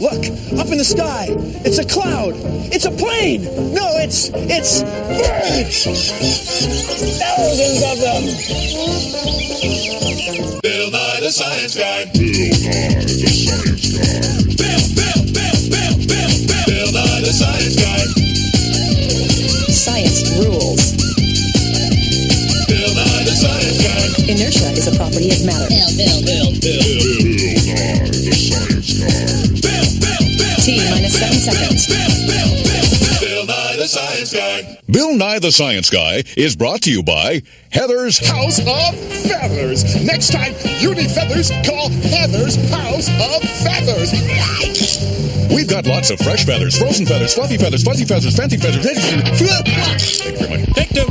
Look, up in the sky. It's a cloud. It's a plane. No, it's birds. Thousands of them. Bill Nye the Science Guy. Bill Nye the Science Guy. Science rules. Bill Nye the Science Guy. Inertia is a property of matter. Bill Nye the Science Guy. T-minus 7 seconds. Bill Nye the Science Guy. Bill Nye the Science Guy is brought to you by Heather's House of Feathers. Next time you need feathers, call Heather's House of Feathers. We've got lots of fresh feathers, frozen feathers, fluffy feathers, fuzzy feathers, fancy feathers. Thank you very much. Take two.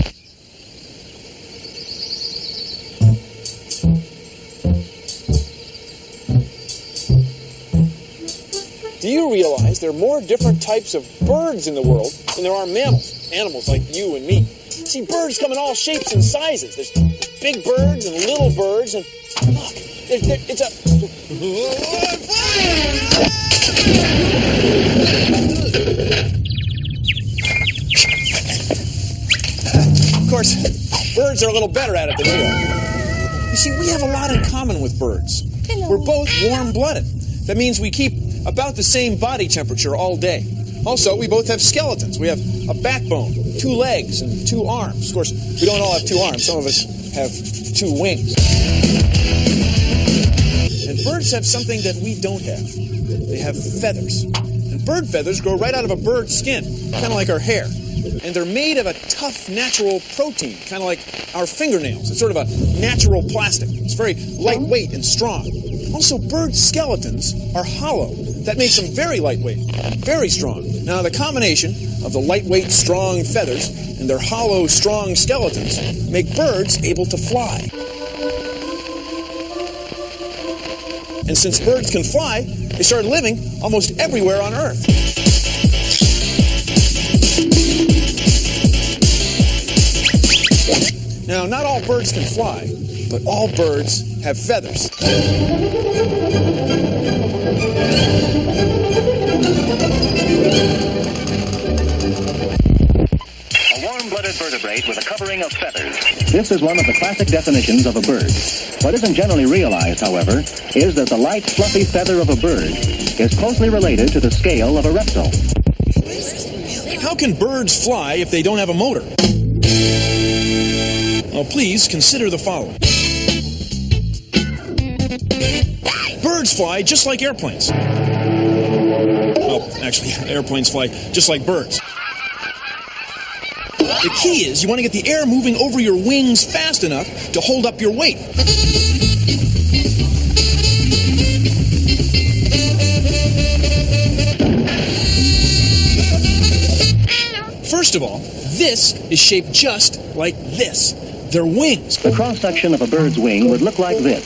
Do you realize there are more different types of birds in the world than there are mammals? Animals like you and me. See, birds come in all shapes and sizes. There's big birds and little birds, and look, it's a... Of course, birds are a little better at it than we are. You see, we have a lot in common with birds. Hello. We're both warm-blooded. That means we keep about the same body temperature all day. Also, we both have skeletons. We have a backbone, 2 legs, and 2 arms. Of course, we don't all have 2 arms. Some of us have 2 wings. And birds have something that we don't have. They have feathers. And bird feathers grow right out of a bird's skin, kind of like our hair. And they're made of a tough natural protein, kind of like our fingernails. It's sort of a natural plastic. It's very lightweight and strong. Also, bird skeletons are hollow. That makes them very lightweight, very strong. Now, the combination of the lightweight, strong feathers and their hollow, strong skeletons make birds able to fly. And since birds can fly, they started living almost everywhere on Earth. Now, not all birds can fly, but all birds have feathers. A warm-blooded vertebrate with a covering of feathers. This is one of the classic definitions of a bird. What isn't generally realized, however, is that the light, fluffy feather of a bird is closely related to the scale of a reptile. How can birds fly if they don't have a motor? Well, please consider the following. Birds fly just like airplanes. Well, actually, airplanes fly just like birds. The key is you want to get the air moving over your wings fast enough to hold up your weight. First of all, this is shaped just like this. They're wings. The cross-section of a bird's wing would look like this.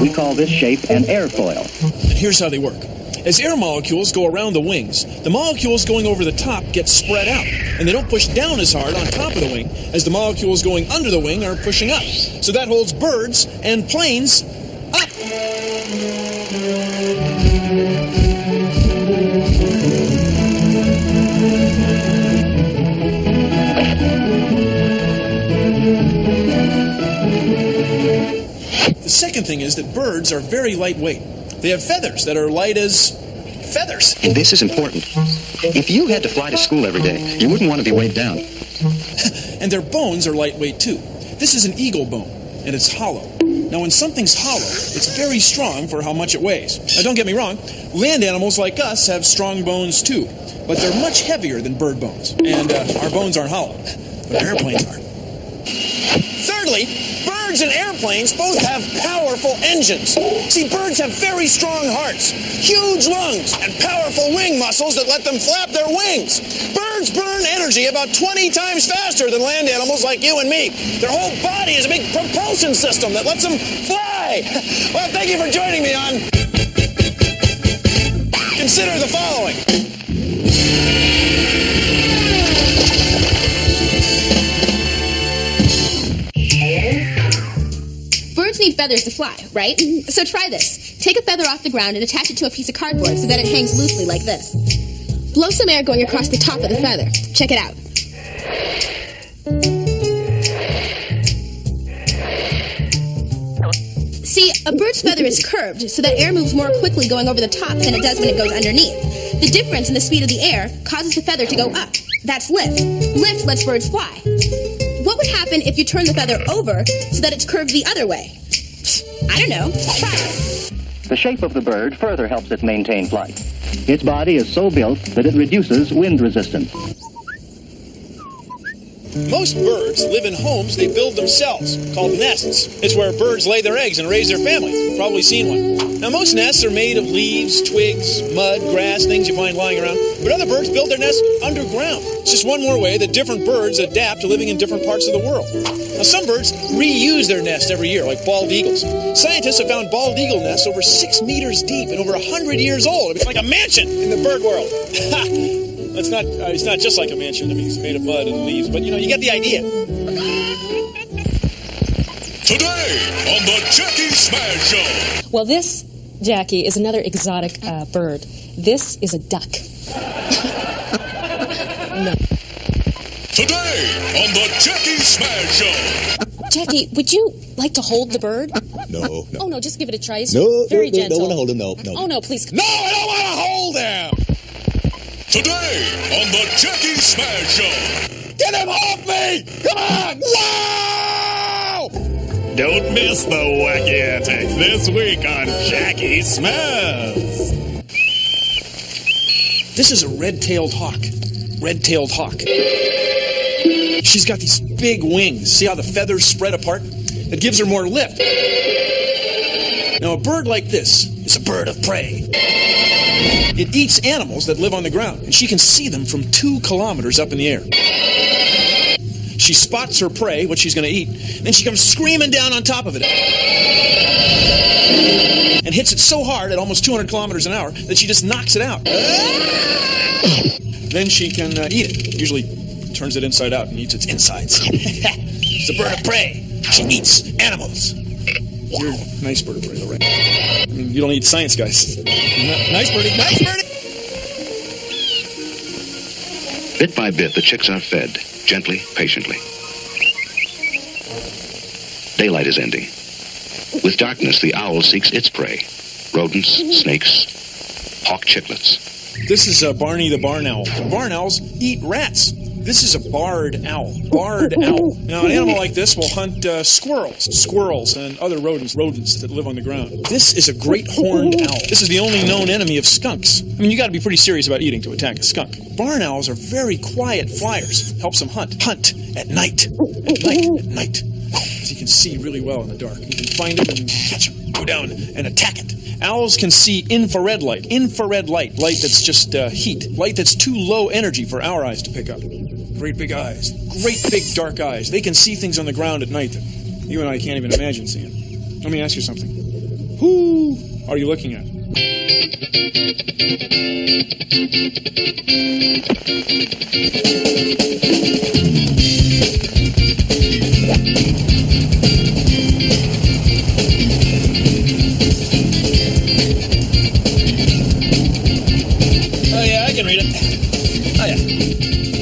We call this shape an airfoil. And here's how they work. As air molecules go around the wings, the molecules going over the top get spread out, and they don't push down as hard on top of the wing as the molecules going under the wing are pushing up. So that holds birds and planes up. The second thing is that birds are very lightweight. They have feathers that are light as feathers. And this is important. If you had to fly to school every day, you wouldn't want to be weighed down. And their bones are lightweight too. This is an eagle bone, and it's hollow. Now, when something's hollow, it's very strong for how much it weighs. Now, don't get me wrong, land animals like us have strong bones too, but they're much heavier than bird bones. And our bones aren't hollow, but airplanes are. Thirdly, birds and airplanes both have powerful engines. See, birds have very strong hearts, huge lungs, and powerful wing muscles that let them flap their wings. Birds burn energy about 20 times faster than land animals like you and me. Their whole body is a big propulsion system that lets them fly. Well, thank you for joining me on Consider the Following. Birds need feathers to fly, right? So try this. Take a feather off the ground and attach it to a piece of cardboard so that it hangs loosely like this. Blow some air going across the top of the feather. Check it out. See, a bird's feather is curved so that air moves more quickly going over the top than it does when it goes underneath. The difference in the speed of the air causes the feather to go up. That's lift. Lift lets birds fly. What would happen if you turn the feather over so that it's curved the other way? I don't know. Try it. The shape of the bird further helps it maintain flight. Its body is so built that it reduces wind resistance. Most birds live in homes they build themselves, called nests. It's where birds lay their eggs and raise their family. You've probably seen one. Now, most nests are made of leaves, twigs, mud, grass, things you find lying around. But other birds build their nests underground. It's just one more way that different birds adapt to living in different parts of the world. Now, some birds reuse their nest every year, like bald eagles. Scientists have found bald eagle nests over 6 meters deep and over 100 years old. It's like a mansion in the bird world. It's not just like a mansion. I mean, it's made of mud and leaves, but you get the idea. Today on the Jackie Smash Show. Well, this, Jackie, is another exotic bird. This is a duck. No. Today on the Jackie Smash Show. Jackie, would you like to hold the bird? No. Oh, no, just give it a try. It's No, very no, gentle. don't want to hold him. No. Oh, no, please. No, I don't want to hold him. Today on the Jackie Smash Show. Get him off me! Come on! Wow! Don't miss the wacky antics this week on Jackie Smash. This is a red-tailed hawk. Red-tailed hawk. She's got these big wings. See how the feathers spread apart? It gives her more lift. Now, a bird like this is a bird of prey. It eats animals that live on the ground, and she can see them from 2 kilometers up in the air. She spots her prey, what she's going to eat, then she comes screaming down on top of it and hits it so hard at almost 200 kilometers an hour that she just knocks it out. Then she can eat it. Usually turns it inside out and eats its insides. It's a bird of prey. She eats animals. You're a nice bird of prey, though, right? I mean, you don't eat science guys. Nice birdie. Nice birdie. Bit by bit, the chicks are fed, gently, patiently. Daylight is ending. With darkness, the owl seeks its prey. Rodents, snakes, hawk chicklets. This is Barney the barn owl. Barn owls eat rats. This is a barred owl. Barred owl. Now, an animal like this will hunt squirrels, and other rodents that live on the ground. This is a great horned owl. This is the only known enemy of skunks. I mean, you got to be pretty serious about eating to attack a skunk. Barn owls are very quiet flyers. Helps them hunt. Hunt at night. At night. As you can see really well in the dark. You can find them and catch them. Go down and attack it. Owls can see infrared light. Infrared light. Light that's just heat. Light that's too low energy for our eyes to pick up. Great big eyes. Great big dark eyes. They can see things on the ground at night that you and I can't even imagine seeing. Let me ask you something. Who are you looking at? Oh, yeah, I can read it. Oh, yeah.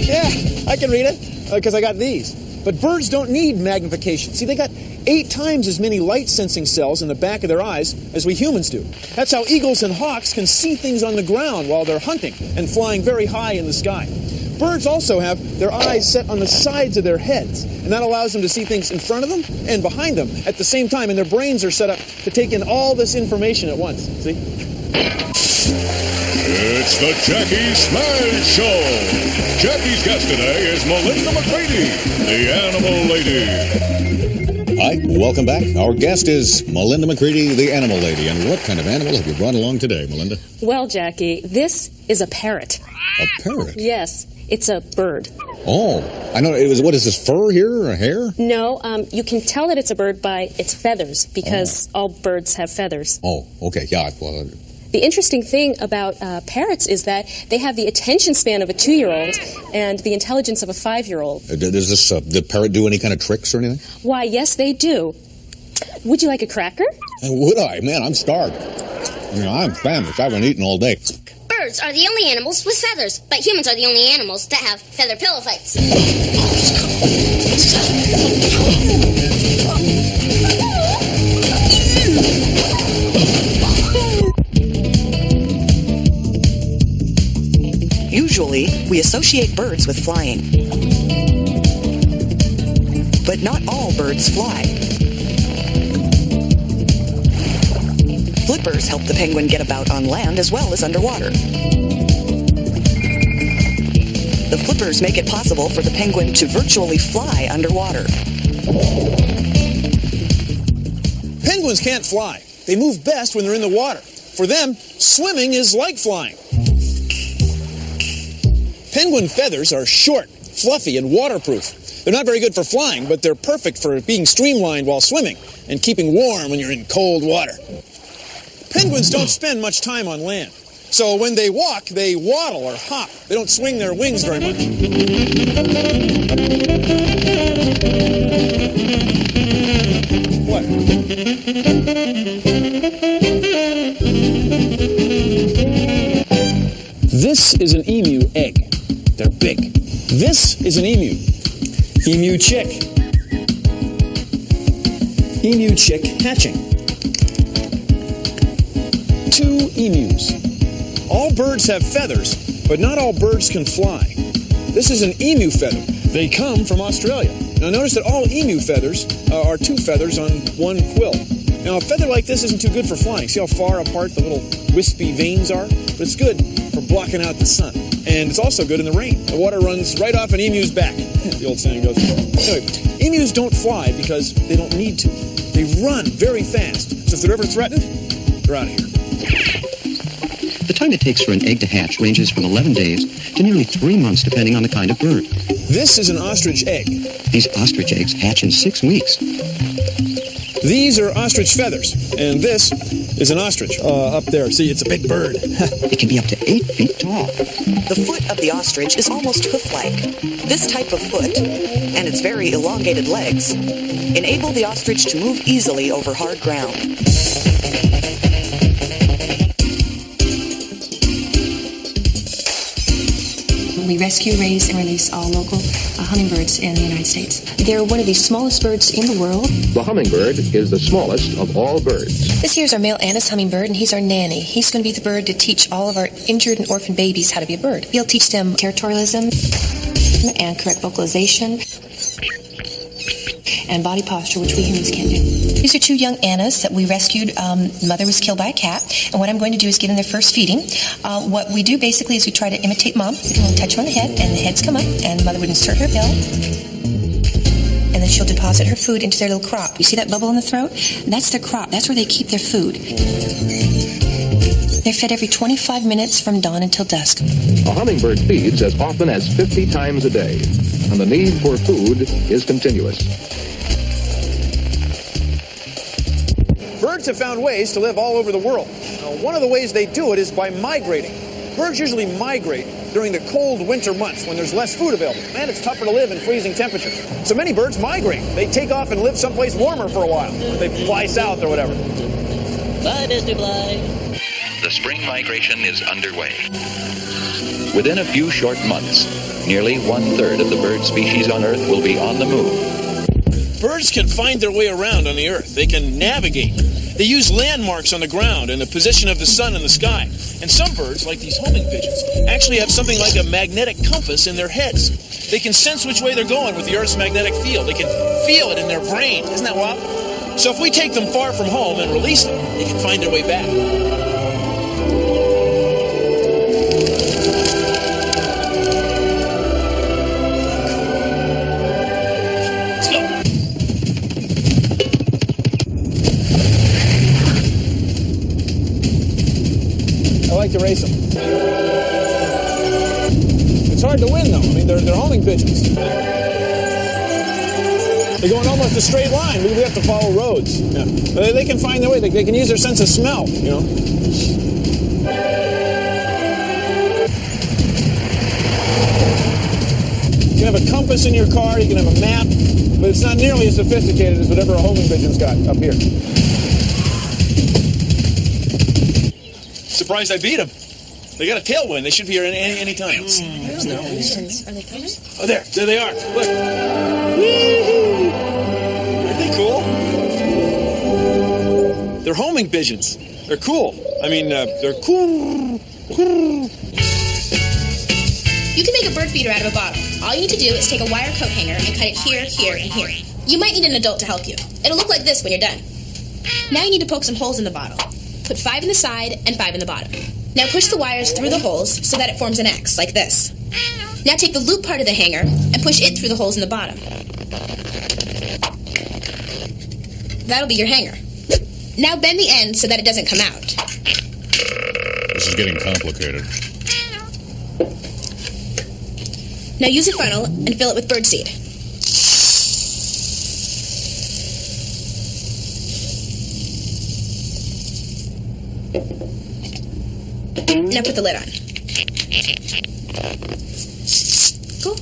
Yeah, I can read it, because I got these. But birds don't need magnification. See, they got 8 times as many light-sensing cells in the back of their eyes as we humans do. That's how eagles and hawks can see things on the ground while they're hunting and flying very high in the sky. Birds also have their eyes set on the sides of their heads, and that allows them to see things in front of them and behind them at the same time, and their brains are set up to take in all this information at once. See? It's the Jackie Smash Show. Jackie's guest today is Melinda McCready, the Animal Lady. Hi, welcome back. Our guest is Melinda McCready, the Animal Lady. And what kind of animal have you brought along today, Melinda? Well, Jackie, this is a parrot. A parrot? Yes, it's a bird. Oh, I know. What is this, fur here or hair? No, you can tell that it's a bird by its feathers, because all birds have feathers. Oh, okay, yeah. Well, the interesting thing about parrots is that they have the attention span of a 2-year-old and the intelligence of a 5-year-old. does this the parrot do any kind of tricks or anything? Why, yes, they do. Would you like a cracker? Would I? Man, I'm starved. I'm famished. I haven't eaten all day. Birds are the only animals with feathers, but humans are the only animals that have feather pillow fights. Usually, we associate birds with flying. But not all birds fly. Flippers help the penguin get about on land as well as underwater. The flippers make it possible for the penguin to virtually fly underwater. Penguins can't fly. They move best when they're in the water. For them, swimming is like flying. Penguin feathers are short, fluffy, and waterproof. They're not very good for flying, but they're perfect for being streamlined while swimming and keeping warm when you're in cold water. Penguins don't spend much time on land. So when they walk, they waddle or hop. They don't swing their wings very much. What? This is an emu egg. They're big. This is an emu. Emu chick. Emu chick hatching. 2 emus. All birds have feathers, but not all birds can fly. This is an emu feather. They come from Australia. Now notice that all emu feathers are 2 feathers on 1 quill. Now a feather like this isn't too good for flying. See how far apart the little wispy veins are? But it's good for blocking out the sun. And it's also good in the rain. The water runs right off an emu's back, the old saying goes. Anyway, emus don't fly because they don't need to. They run very fast. So if they're ever threatened, they're out of here. The time it takes for an egg to hatch ranges from 11 days to nearly 3 months, depending on the kind of bird. This is an ostrich egg. These ostrich eggs hatch in 6 weeks. These are ostrich feathers, and this is an ostrich up there. See, it's a big bird. It can be up to 8 feet tall. The foot of the ostrich is almost hoof-like. This type of foot, and its very elongated legs, enable the ostrich to move easily over hard ground. We rescue, raise, and release all local hummingbirds in the United States. They're one of the smallest birds in the world. The hummingbird is the smallest of all birds. This here's our male Annis hummingbird, and he's our nanny. He's going to be the bird to teach all of our injured and orphan babies how to be a bird. He'll teach them territorialism and correct vocalization and body posture, which we humans can't do. These are 2 young Annas that we rescued. The mother was killed by a cat, and what I'm going to do is give them their first feeding. What we do basically is we try to imitate mom. We'll touch her on the head, and the heads come up, and the mother would insert her bill, and then she'll deposit her food into their little crop. You see that bubble in the throat? That's their crop. That's where they keep their food. They're fed every 25 minutes from dawn until dusk. A hummingbird feeds as often as 50 times a day, and the need for food is continuous. Birds have found ways to live all over the world. Now, one of the ways they do it is by migrating. Birds usually migrate during the cold winter months when there's less food available, and it's tougher to live in freezing temperatures. So many birds migrate. They take off and live someplace warmer for a while. They fly south or whatever. Bye, Mr. Bly. The spring migration is underway. Within a few short months, nearly 1/3 of the bird species on Earth will be on the move. Birds can find their way around on the Earth. They can navigate. They use landmarks on the ground and the position of the sun in the sky. And some birds, like these homing pigeons, actually have something like a magnetic compass in their heads. They can sense which way they're going with the Earth's magnetic field. They can feel it in their brain. Isn't that wild? So if we take them far from home and release them, they can find their way back. To race them. It's hard to win, though. I mean, they're homing pigeons. They go in almost a straight line. We have to follow roads. Yeah. They can find their way. They can use their sense of smell, you know. You can have a compass in your car. You can have a map. But it's not nearly as sophisticated as whatever a homing pigeon's got up here. Surprised I beat them. They got a tailwind. They should be here any time. Are they coming? Oh, there they are. Look. Woo-hoo. Aren't they cool? They're homing pigeons. They're cool. I mean, they're cool. You can make a bird feeder out of a bottle. All you need to do is take a wire coat hanger and cut it here, here, and here. You might need an adult to help you. It'll look like this when you're done. Now you need to poke some holes in the bottle. Put 5 in the side and 5 in the bottom. Now push the wires through the holes so that it forms an X, like this. Now take the loop part of the hanger and push it through the holes in the bottom. That'll be your hanger. Now bend the end so that it doesn't come out. This is getting complicated. Now use a funnel and fill it with birdseed. Now put the lid on. Cool.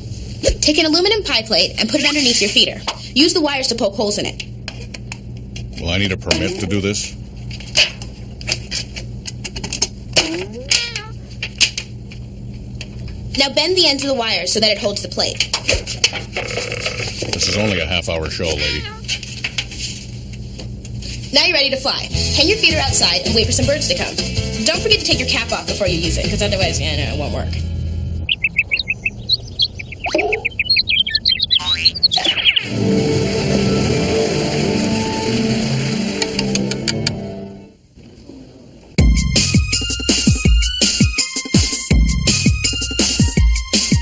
Take an aluminum pie plate and put it underneath your feeder. Use the wires to poke holes in it. Will I need a permit to do this? Now bend the ends of the wire so that it holds the plate. This is only a half-hour show, lady. Now you're ready to fly. Hang your feeder outside and wait for some birds to come. Don't forget to take your cap off before you use it, because otherwise, it won't work.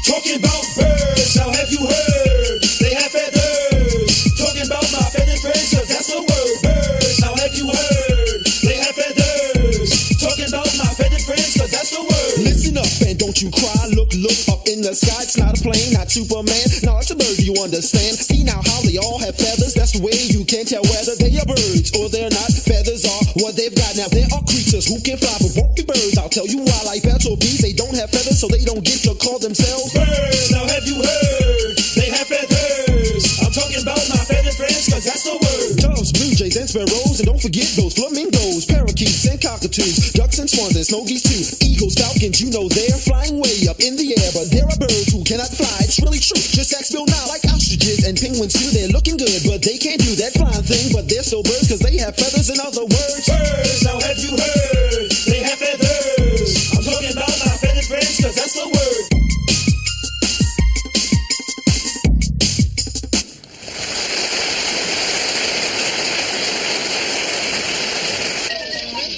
Talking about birds, now have you heard? They have feathers. Talking about my feathered friends, 'cause that's the word. Birds, now have you heard? They have feathers. Talking about my feathered friends, 'cause that's the word. Listen up and don't you cry. Look up in the sky. It's not a plane, not Superman. No, it's a bird, you understand. See now how they all have feathers. That's the way you can tell whether they are birds or they're not. Feathers are what they've got. Now there are creatures who can fly, but won't be birds. I'll tell you why. Like bats or bees, they don't have feathers, so they don't get to call themselves birds. Now have you heard? They have feathers. I'm talking about my feathered friends, 'cause that's the word. Doves, blue jays, and sparrows, and don't forget those flamingos, parakeets, and cockatoos, ducks and swans, and snow geese too. Eagles, falcons, you know they're flying way up in the air, but there are birds who cannot fly. It's really true. Just ask Bill now. Like ostriches and penguins too, they're looking good, but they can't do that flying thing. But they're still birds 'cause they have feathers. In other words, birds. Now have you heard? They have feathers. I'm talking about my feathered friends, 'cause that's the word.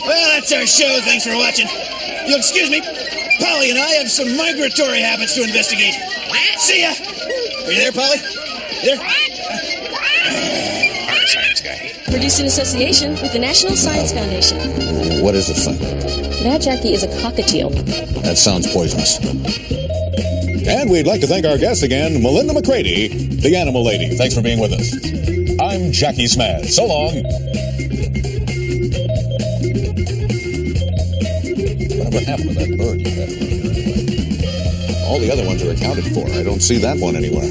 Well, that's our show. Thanks for watching. You'll excuse me. Polly and I have some migratory habits to investigate. See ya. Are you there, Polly? You there? Our science guy. Produced in association with the National Science Foundation. What is this thing? That, Jackie, is a cockatiel. That sounds poisonous. And we'd like to thank our guest again, Melinda McCready, the Animal Lady. Thanks for being with us. I'm Jackie Smaz. So long. Whatever happened to that bird you had? All the other ones are accounted for. I don't see that one anywhere.